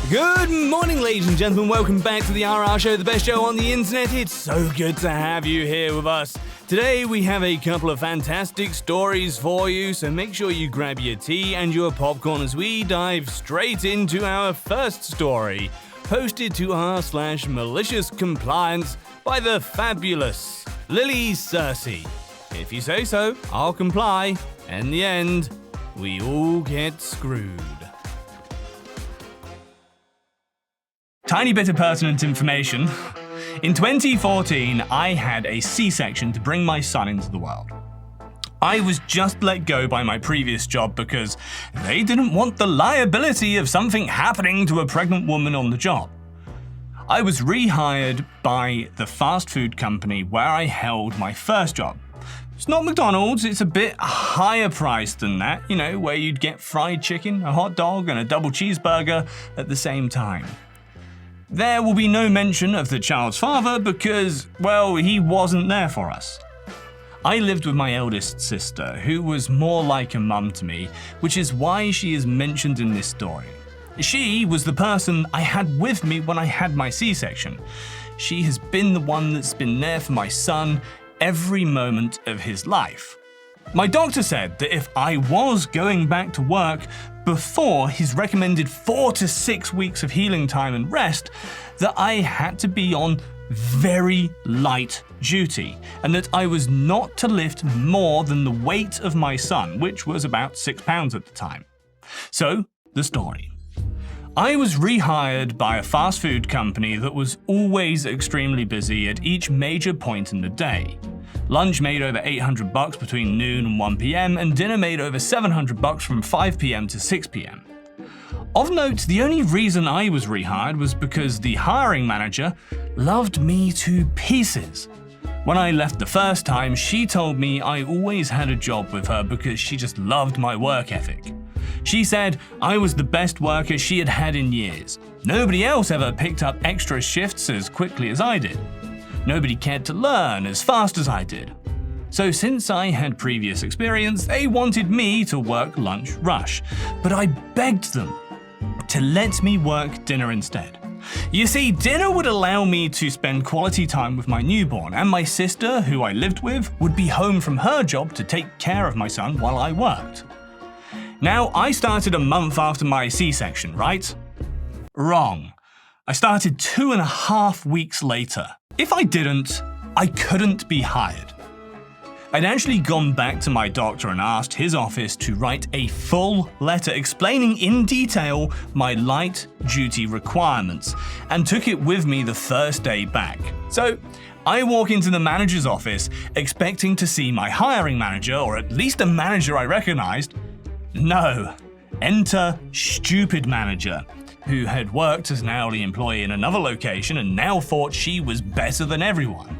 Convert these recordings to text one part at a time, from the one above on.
Good morning, ladies and gentlemen. Welcome back to the RR Show, the best show on the internet. It's so good to have you here with us. Today, we have a couple of fantastic stories for you, so make sure you grab your tea and your popcorn as we dive straight into our first story, posted to r/MaliciousCompliance by the fabulous Lily Cersei. If you say so, I'll comply. In the end, we all get screwed. Tiny bit of pertinent information. In 2014, I had a C-section to bring my son into the world. I was just let go by my previous job because they didn't want the liability of something happening to a pregnant woman on the job. I was rehired by the fast food company where I held my first job. It's not McDonald's, it's a bit higher priced than that, where you'd get fried chicken, a hot dog, and a double cheeseburger at the same time. There will be no mention of the child's father because, well, he wasn't there for us. I lived with my eldest sister, who was more like a mum to me, which is why she is mentioned in this story. She was the person I had with me when I had my C-section. She has been the one that's been there for my son every moment of his life. My doctor said that if I was going back to work before his recommended 4 to 6 weeks of healing time and rest, that I had to be on very light duty, and that I was not to lift more than the weight of my son, which was about 6 pounds at the time. So, the story. I was rehired by a fast food company that was always extremely busy at each major point in the day. Lunch made over $800 between noon and 1 p.m, and dinner made over $700 from 5 p.m. to 6 p.m. Of note, the only reason I was rehired was because the hiring manager loved me to pieces. When I left the first time, she told me I always had a job with her because she just loved my work ethic. She said I was the best worker she had had in years. Nobody else ever picked up extra shifts as quickly as I did. Nobody cared to learn as fast as I did. So since I had previous experience, they wanted me to work lunch rush, but I begged them to let me work dinner instead. You see, dinner would allow me to spend quality time with my newborn, and my sister, who I lived with, would be home from her job to take care of my son while I worked. Now, I started a month after my C-section, right? Wrong. I started 2.5 weeks later. If I didn't, I couldn't be hired. I'd actually gone back to my doctor and asked his office to write a full letter explaining in detail my light duty requirements, and took it with me the first day back. So, I walk into the manager's office expecting to see my hiring manager, or at least a manager I recognized. No, enter stupid manager, who had worked as an hourly employee in another location and now thought she was better than everyone.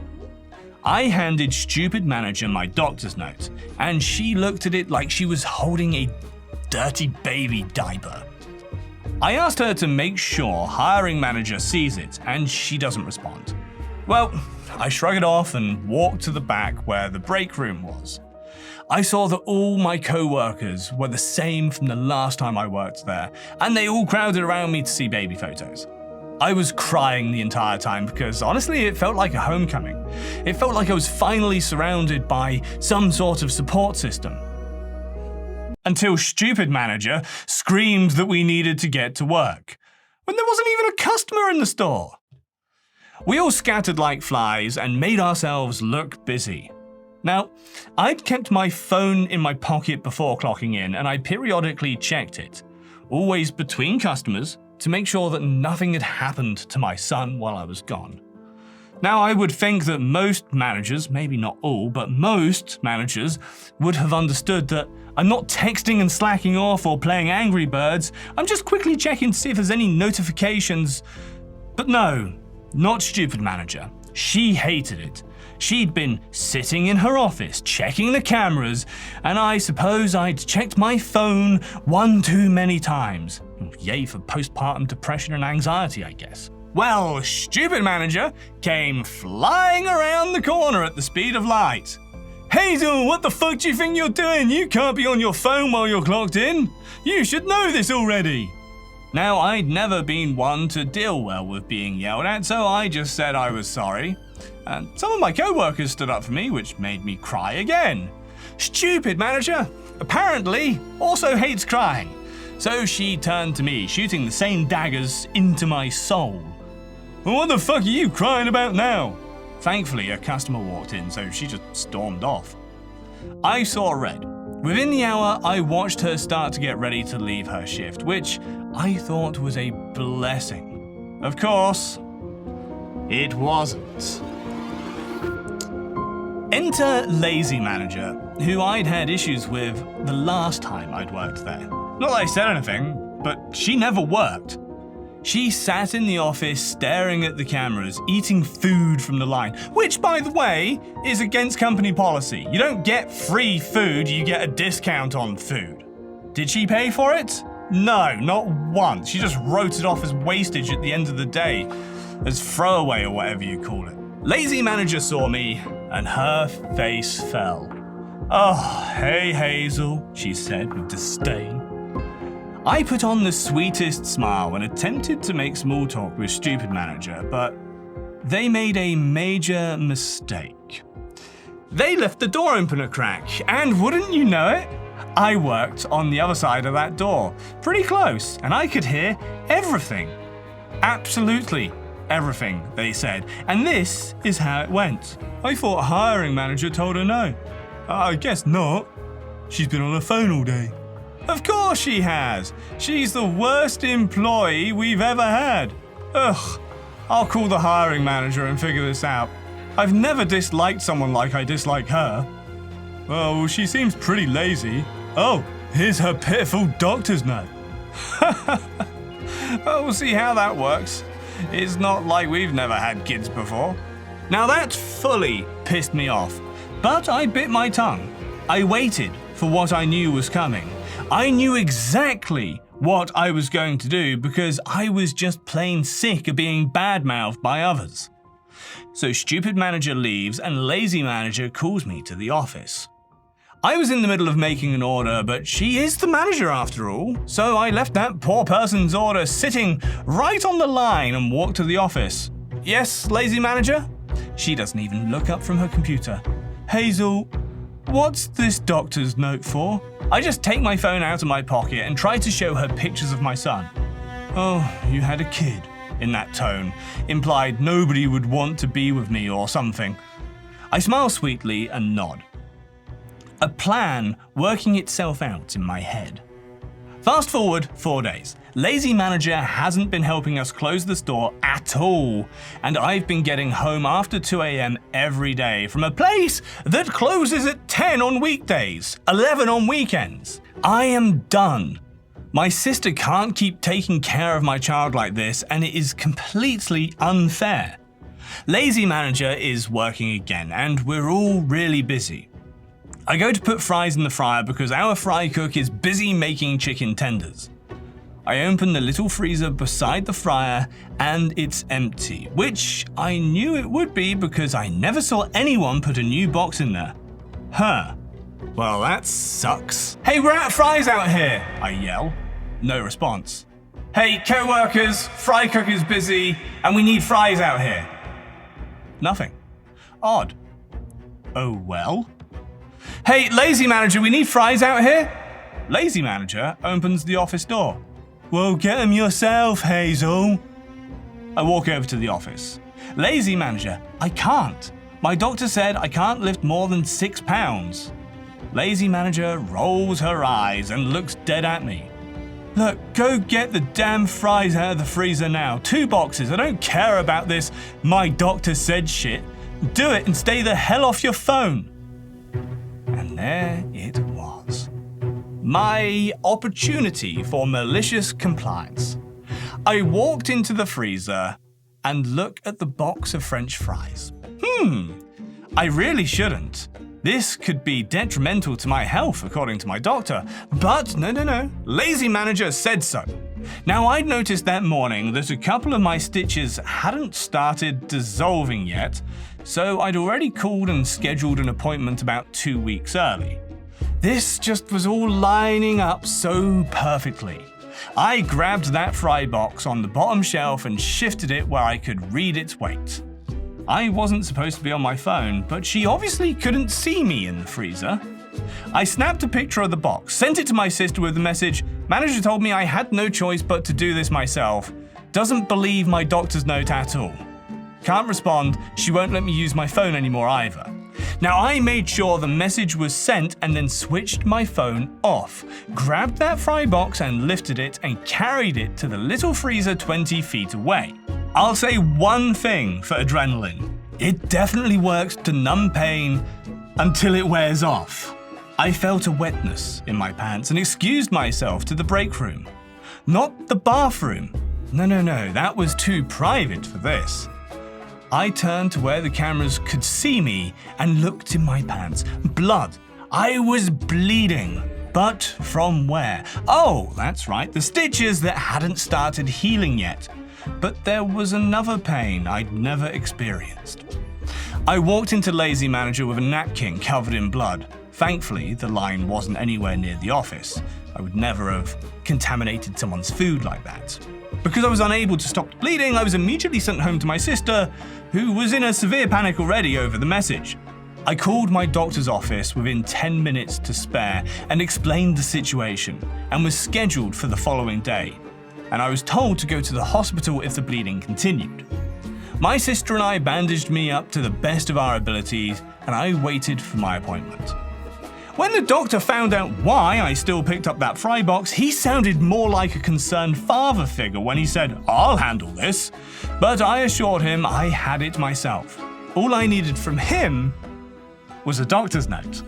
I handed stupid manager my doctor's note, and she looked at it like she was holding a dirty baby diaper. I asked her to make sure hiring manager sees it, and she doesn't respond. Well, I shrug it off and walk to the back where the break room was. I saw that all my co-workers were the same from the last time I worked there, and they all crowded around me to see baby photos. I was crying the entire time because honestly it felt like a homecoming. It felt like I was finally surrounded by some sort of support system. Until stupid manager screamed that we needed to get to work, when there wasn't even a customer in the store. We all scattered like flies and made ourselves look busy. Now, I'd kept my phone in my pocket before clocking in, and I periodically checked it, always between customers, to make sure that nothing had happened to my son while I was gone. Now, I would think that most managers, maybe not all, but most managers would have understood that I'm not texting and slacking off or playing Angry Birds. I'm just quickly checking to see if there's any notifications. But no, not stupid manager. She hated it. She'd been sitting in her office, checking the cameras, and I suppose I'd checked my phone one too many times. Yay for postpartum depression and anxiety, I guess. Well, stupid manager came flying around the corner at the speed of light. Hazel, what the fuck do you think you're doing? You can't be on your phone while you're clocked in. You should know this already. Now, I'd never been one to deal well with being yelled at, so I just said I was sorry. And some of my co-workers stood up for me, which made me cry again. Stupid manager, apparently, also hates crying. So she turned to me, shooting the same daggers into my soul. Well, what the fuck are you crying about now? Thankfully, a customer walked in, so she just stormed off. I saw red. Within the hour, I watched her start to get ready to leave her shift, which I thought was a blessing. Of course, it wasn't. Enter Lazy Manager, who I'd had issues with the last time I'd worked there. Not that I said anything, but she never worked. She sat in the office staring at the cameras, eating food from the line, which, by the way, is against company policy. You don't get free food, you get a discount on food. Did she pay for it? No, not once. She just wrote it off as wastage at the end of the day, as throwaway or whatever you call it. Lazy Manager saw me, and her face fell. Oh, hey Hazel, she said with disdain. I put on the sweetest smile and attempted to make small talk with Stupid Manager, but they made a major mistake. They left the door open a crack, and wouldn't you know it, I worked on the other side of that door, pretty close, and I could hear everything. Absolutely everything, they said, and this is how it went. I thought hiring manager told her no. I guess not. She's been on the phone all day. Of course she has. She's the worst employee we've ever had. Ugh. I'll call the hiring manager and figure this out. I've never disliked someone like I dislike her. Oh, she seems pretty lazy. Oh, here's her pitiful doctor's note. Well, we'll see how that works. It's not like we've never had kids before. Now that fully pissed me off, but I bit my tongue. I waited for what I knew was coming. I knew exactly what I was going to do because I was just plain sick of being badmouthed by others. So Stupid Manager leaves and Lazy Manager calls me to the office. I was in the middle of making an order, but she is the manager after all, so I left that poor person's order sitting right on the line and walked to the office. Yes, Lazy Manager? She doesn't even look up from her computer. Hazel, what's this doctor's note for? I just take my phone out of my pocket and try to show her pictures of my son. Oh, you had a kid, in that tone, implied nobody would want to be with me or something. I smile sweetly and nod. A plan working itself out in my head. Fast forward 4 days. Lazy Manager hasn't been helping us close the store at all, and I've been getting home after 2 a.m. every day from a place that closes at 10 on weekdays, 11 on weekends. I am done. My sister can't keep taking care of my child like this, and it is completely unfair. Lazy Manager is working again, and we're all really busy. I go to put fries in the fryer because our fry cook is busy making chicken tenders. I open the little freezer beside the fryer and it's empty, which I knew it would be because I never saw anyone put a new box in there. Huh. Well, that sucks. Hey, we're out of fries out here, I yell. No response. Hey, co-workers, fry cook is busy and we need fries out here. Nothing. Odd. Oh well. Hey, Lazy Manager, we need fries out here. Lazy Manager opens the office door. Well, get them yourself, Hazel. I walk over to the office. Lazy Manager, I can't. My doctor said I can't lift more than 6 pounds. Lazy Manager rolls her eyes and looks dead at me. Look, go get the damn fries out of the freezer now. 2 boxes, I don't care about this my doctor said shit. Do it and stay the hell off your phone. And there it was. My opportunity for malicious compliance. I walked into the freezer and look at the box of French fries. I really shouldn't. This could be detrimental to my health, according to my doctor. But no. Lazy Manager said so. Now, I'd noticed that morning that a couple of my stitches hadn't started dissolving yet, so I'd already called and scheduled an appointment about 2 weeks early. This just was all lining up so perfectly. I grabbed that fry box on the bottom shelf and shifted it where I could read its weight. I wasn't supposed to be on my phone, but she obviously couldn't see me in the freezer. I snapped a picture of the box, sent it to my sister with the message, "Manager told me I had no choice but to do this myself. Doesn't believe my doctor's note at all. Can't respond, she won't let me use my phone anymore either." Now I made sure the message was sent and then switched my phone off, grabbed that fry box and lifted it and carried it to the little freezer 20 feet away. I'll say one thing for adrenaline. It definitely works to numb pain until it wears off. I felt a wetness in my pants and excused myself to the break room. Not the bathroom. No, that was too private for this. I turned to where the cameras could see me and looked in my pants. Blood. I was bleeding. But from where? Oh, that's right, the stitches that hadn't started healing yet. But there was another pain I'd never experienced. I walked into Lazy Manager with a napkin covered in blood. Thankfully, the line wasn't anywhere near the office. I would never have contaminated someone's food like that. Because I was unable to stop the bleeding, I was immediately sent home to my sister, who was in a severe panic already over the message. I called my doctor's office within 10 minutes to spare and explained the situation, and was scheduled for the following day. And I was told to go to the hospital if the bleeding continued. My sister and I bandaged me up to the best of our abilities, and I waited for my appointment. When the doctor found out why I still picked up that fry box, he sounded more like a concerned father figure when he said, "I'll handle this." But I assured him I had it myself. All I needed from him was a doctor's note.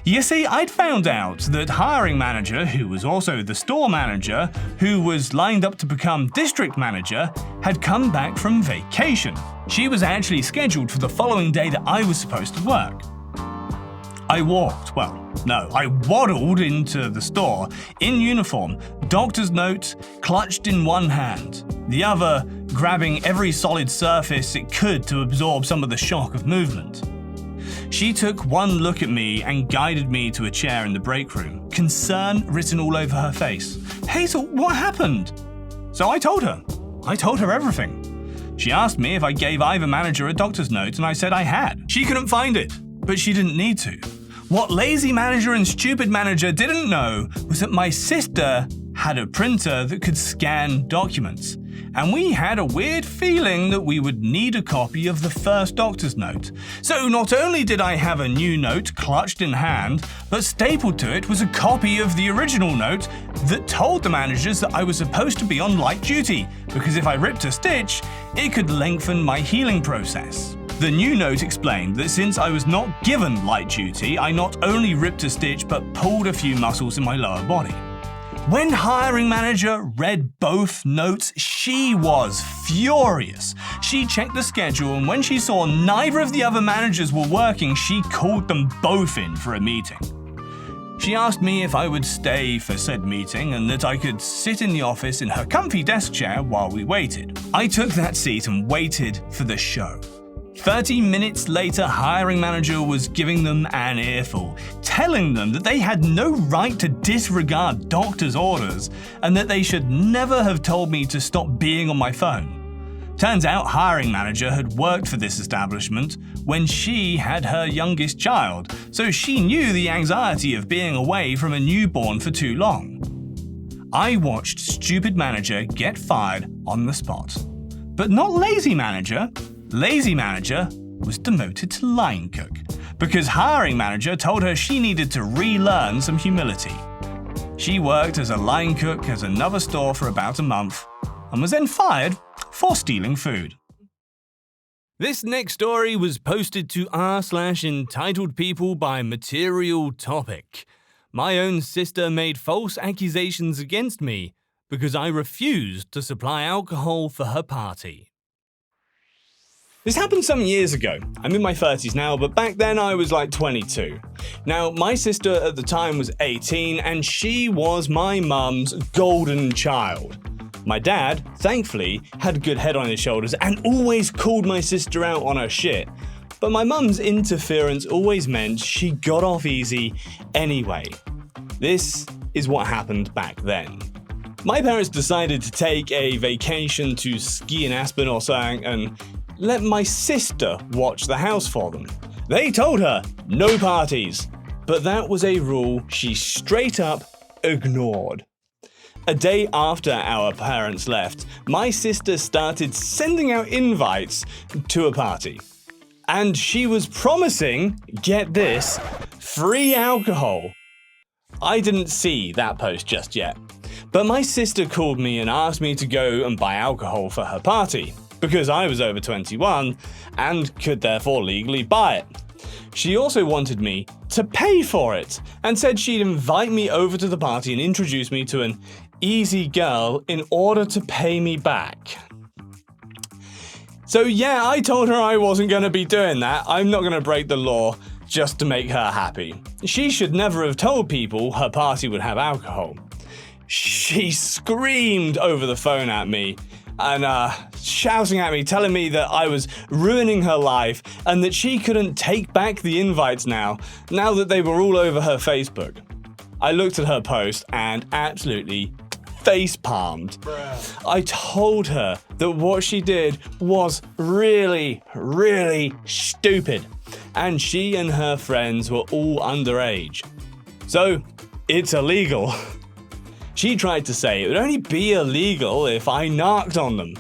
You see, I'd found out that hiring manager, who was also the store manager, who was lined up to become district manager, had come back from vacation. She was actually scheduled for the following day that I was supposed to work. I waddled into the store in uniform, doctor's note clutched in one hand, the other grabbing every solid surface it could to absorb some of the shock of movement. She took one look at me and guided me to a chair in the break room, concern written all over her face. "Hazel, what happened?" So I told her everything. She asked me if I gave either manager a doctor's note, and I said I had. She couldn't find it, but she didn't need to. What Lazy Manager and Stupid Manager didn't know was that my sister had a printer that could scan documents, and we had a weird feeling that we would need a copy of the first doctor's note. So not only did I have a new note clutched in hand, but stapled to it was a copy of the original note that told the managers that I was supposed to be on light duty, because if I ripped a stitch, it could lengthen my healing process. The new note explained that since I was not given light duty, I not only ripped a stitch but pulled a few muscles in my lower body. When hiring manager read both notes, she was furious. She checked the schedule, and when she saw neither of the other managers were working, she called them both in for a meeting. She asked me if I would stay for said meeting and that I could sit in the office in her comfy desk chair while we waited. I took that seat and waited for the show. 30 minutes later, hiring manager was giving them an earful, telling them that they had no right to disregard doctor's orders and that they should never have told me to stop being on my phone. Turns out hiring manager had worked for this establishment when she had her youngest child, so she knew the anxiety of being away from a newborn for too long. I watched stupid manager get fired on the spot. But not lazy manager. Lazy manager was demoted to line cook because hiring manager told her she needed to relearn some humility. She worked as a line cook at another store for about a month and was then fired for stealing food. This next story was posted to r/EntitledPeople by Material Topic. My own sister made false accusations against me because I refused to supply alcohol for her party. This happened some years ago. I'm in my 30s now, but back then I was like 22. Now, my sister at the time was 18, and she was my mum's golden child. My dad, thankfully, had a good head on his shoulders and always called my sister out on her shit. But my mum's interference always meant she got off easy anyway. This is what happened back then. My parents decided to take a vacation to ski in Aspen or something and let my sister watch the house for them. They told her no parties, but that was a rule she straight up ignored. A day after our parents left, my sister started sending out invites to a party. And she was promising, get this, free alcohol. I didn't see that post just yet, but my sister called me and asked me to go and buy alcohol for her party, because I was over 21 and could therefore legally buy it. She also wanted me to pay for it and said she'd invite me over to the party and introduce me to an easy girl in order to pay me back. So yeah, I told her I wasn't going to be doing that. I'm not going to break the law just to make her happy. She should never have told people her party would have alcohol. She screamed over the phone at me and shouting at me, telling me that I was ruining her life and that she couldn't take back the invites now that they were all over her Facebook. I looked at her post and absolutely face-palmed. I told her that what she did was really, really stupid, and she and her friends were all underage. So, it's illegal. She tried to say it would only be illegal if I narked on them.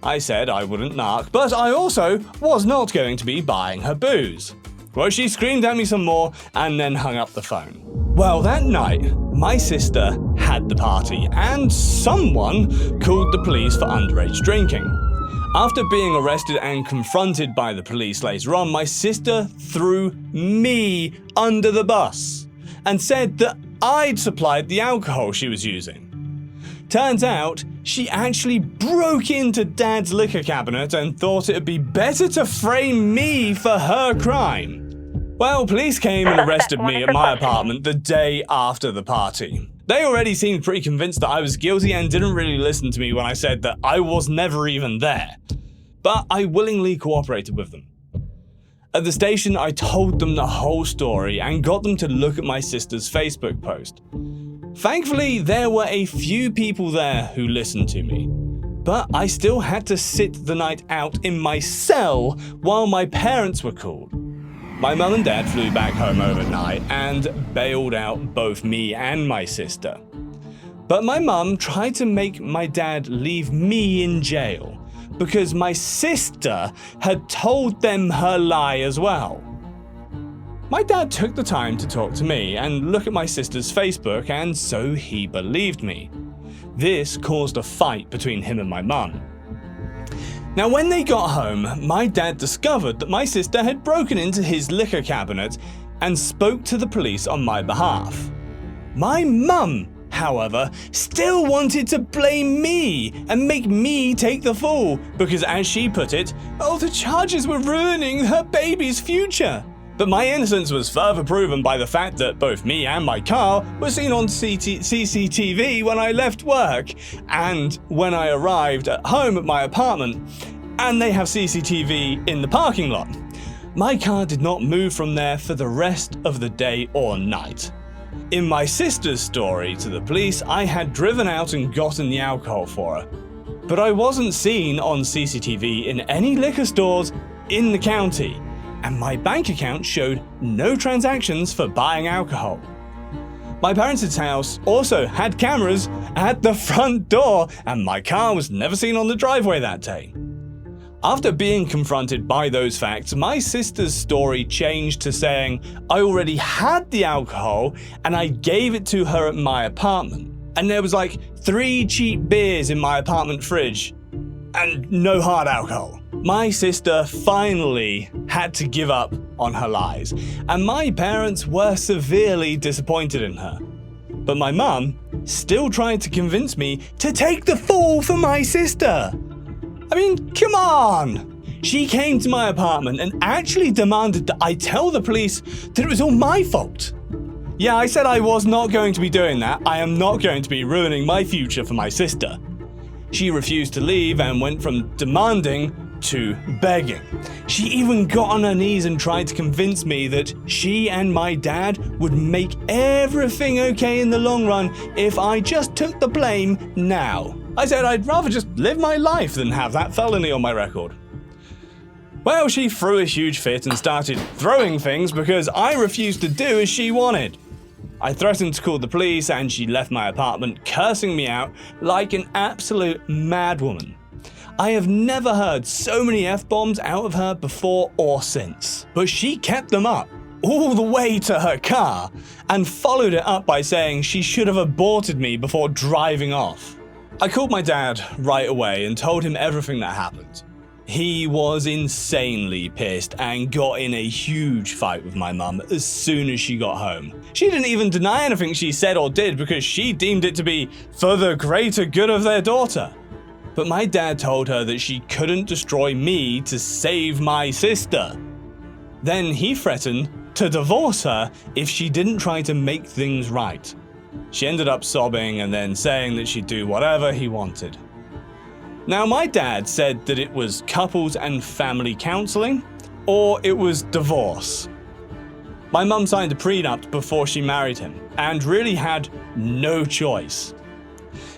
I said I wouldn't narc, but I also was not going to be buying her booze. Well, she screamed at me some more and then hung up the phone. Well, that night, my sister had the party and someone called the police for underage drinking. After being arrested and confronted by the police later on, my sister threw me under the bus and said that I'd supplied the alcohol she was using. Turns out, she actually broke into Dad's liquor cabinet and thought it'd be better to frame me for her crime. Well, police came and arrested me at my apartment the day after the party. They already seemed pretty convinced that I was guilty and didn't really listen to me when I said that I was never even there. But I willingly cooperated with them. At the station, I told them the whole story and got them to look at my sister's Facebook post. Thankfully, there were a few people there who listened to me. But I still had to sit the night out in my cell while my parents were called. My mum and dad flew back home overnight and bailed out both me and my sister. But my mum tried to make my dad leave me in jail because my sister had told them her lie as well. My dad took the time to talk to me and look at my sister's Facebook, and so he believed me. This caused a fight between him and my mum. Now, when they got home, my dad discovered that my sister had broken into his liquor cabinet and spoke to the police on my behalf. My mum, however, still wanted to blame me and make me take the fall because, as she put it, the charges were ruining her baby's future. But my innocence was further proven by the fact that both me and my car were seen on CCTV when I left work and when I arrived at home at my apartment, and they have CCTV in the parking lot. My car did not move from there for the rest of the day or night. In my sister's story to the police, I had driven out and gotten the alcohol for her, but I wasn't seen on CCTV in any liquor stores in the county, and my bank account showed no transactions for buying alcohol. My parents' house also had cameras at the front door, and my car was never seen on the driveway that day. After being confronted by those facts, my sister's story changed to saying I already had the alcohol and I gave it to her at my apartment. And there was like 3 cheap beers in my apartment fridge and no hard alcohol. My sister finally had to give up on her lies, and my parents were severely disappointed in her. But my mum still tried to convince me to take the fall for my sister. I mean, come on! She came to my apartment and actually demanded that I tell the police that it was all my fault. Yeah, I said I was not going to be doing that. I am not going to be ruining my future for my sister. She refused to leave and went from demanding to begging. She even got on her knees and tried to convince me that she and my dad would make everything okay in the long run if I just took the blame now. I said I'd rather just live my life than have that felony on my record. Well, she threw a huge fit and started throwing things because I refused to do as she wanted. I threatened to call the police and she left my apartment cursing me out like an absolute madwoman. I have never heard so many F-bombs out of her before or since, but she kept them up all the way to her car and followed it up by saying she should have aborted me before driving off. I called my dad right away and told him everything that happened. He was insanely pissed and got in a huge fight with my mum as soon as she got home. She didn't even deny anything she said or did because she deemed it to be for the greater good of their daughter. But my dad told her that she couldn't destroy me to save my sister. Then he threatened to divorce her if she didn't try to make things right. She ended up sobbing and then saying that she'd do whatever he wanted. Now, my dad said that it was couples and family counseling, or it was divorce. My mum signed a prenup before she married him, and really had no choice.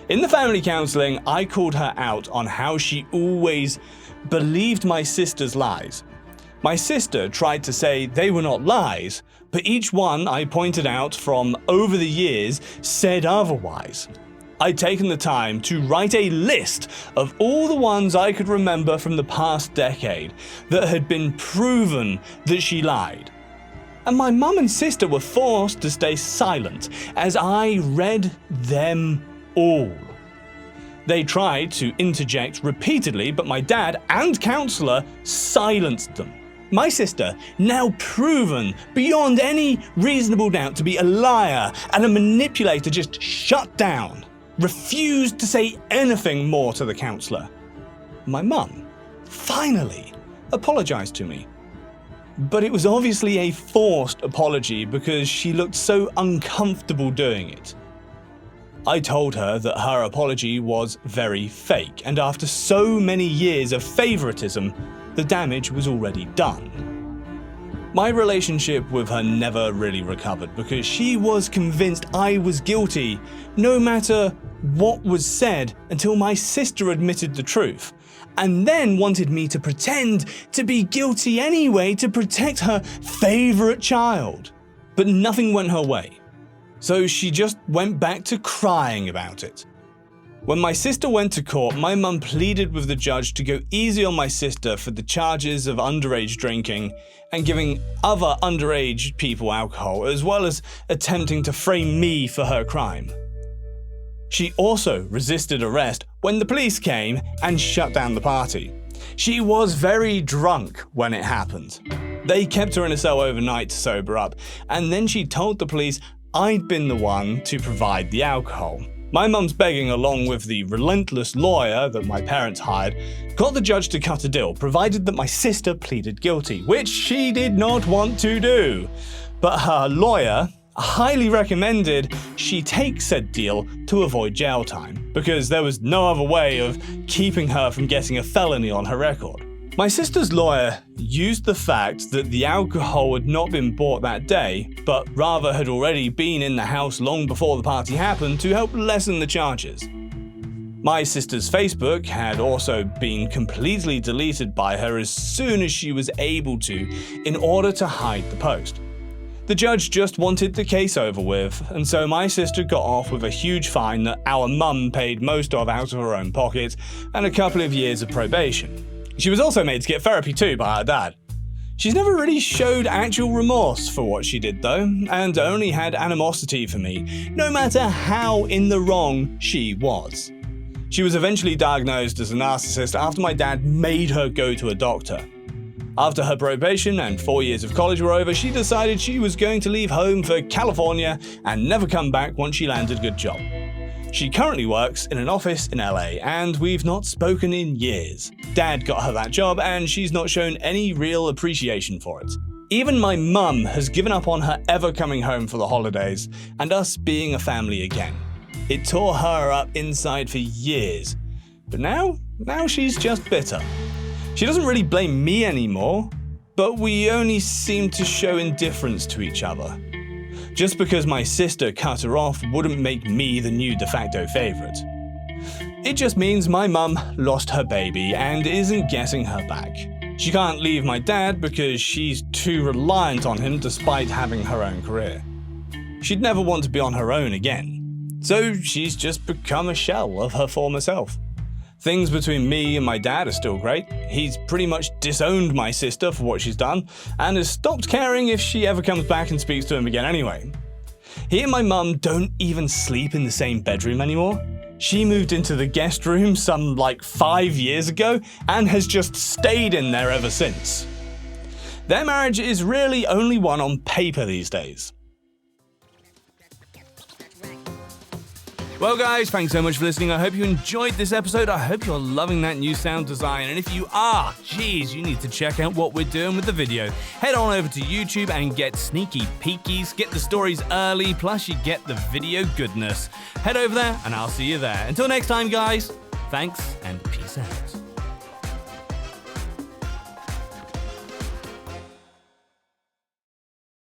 In the family counseling, I called her out on how she always believed my sister's lies. My sister tried to say they were not lies, but each one I pointed out from over the years said otherwise. I'd taken the time to write a list of all the ones I could remember from the past decade that had been proven that she lied. And my mum and sister were forced to stay silent as I read them all. They tried to interject repeatedly, but my dad and counselor silenced them. My sister, now proven beyond any reasonable doubt to be a liar and a manipulator, just shut down. Refused to say anything more to the counselor. My mum finally apologized to me. But it was obviously a forced apology because she looked so uncomfortable doing it. I told her that her apology was very fake, and after so many years of favoritism, the damage was already done. My relationship with her never really recovered because she was convinced I was guilty no matter what was said until my sister admitted the truth, and then wanted me to pretend to be guilty anyway to protect her favorite child. But nothing went her way, so she just went back to crying about it. When my sister went to court, my mum pleaded with the judge to go easy on my sister for the charges of underage drinking and giving other underage people alcohol, as well as attempting to frame me for her crime. She also resisted arrest when the police came and shut down the party. She was very drunk when it happened. They kept her in a cell overnight to sober up, and then she told the police I'd been the one to provide the alcohol. My mum's begging, along with the relentless lawyer that my parents hired, got the judge to cut a deal, provided that my sister pleaded guilty, which she did not want to do. But her lawyer highly recommended she take said deal to avoid jail time, because there was no other way of keeping her from getting a felony on her record. My sister's lawyer used the fact that the alcohol had not been bought that day, but rather had already been in the house long before the party happened to help lessen the charges. My sister's Facebook had also been completely deleted by her as soon as she was able to in order to hide the post. The judge just wanted the case over with, and so my sister got off with a huge fine that our mum paid most of out of her own pocket and a couple of years of probation. She was also made to get therapy too by her dad. She's never really showed actual remorse for what she did though, and only had animosity for me, no matter how in the wrong she was. She was eventually diagnosed as a narcissist after my dad made her go to a doctor. After her probation and 4 years of college were over, she decided she was going to leave home for California and never come back once she landed a good job. She currently works in an office in LA, and we've not spoken in years. Dad got her that job, and she's not shown any real appreciation for it. Even my mum has given up on her ever coming home for the holidays, and us being a family again. It tore her up inside for years. But now she's just bitter. She doesn't really blame me anymore, but we only seem to show indifference to each other. Just because my sister cut her off wouldn't make me the new de facto favourite. It just means my mum lost her baby and isn't getting her back. She can't leave my dad because she's too reliant on him despite having her own career. She'd never want to be on her own again, so she's just become a shell of her former self. Things between me and my dad are still great. He's pretty much disowned my sister for what she's done and has stopped caring if she ever comes back and speaks to him again anyway. He and my mum don't even sleep in the same bedroom anymore. She moved into the guest room some 5 years ago and has just stayed in there ever since. Their marriage is really only one on paper these days. Well guys, thanks so much for listening. I hope you enjoyed this episode. I hope you're loving that new sound design. And if you are, geez, you need to check out what we're doing with the video. Head on over to YouTube and get sneaky peekies, get the stories early, plus you get the video goodness. Head over there and I'll see you there. Until next time guys, thanks and peace out.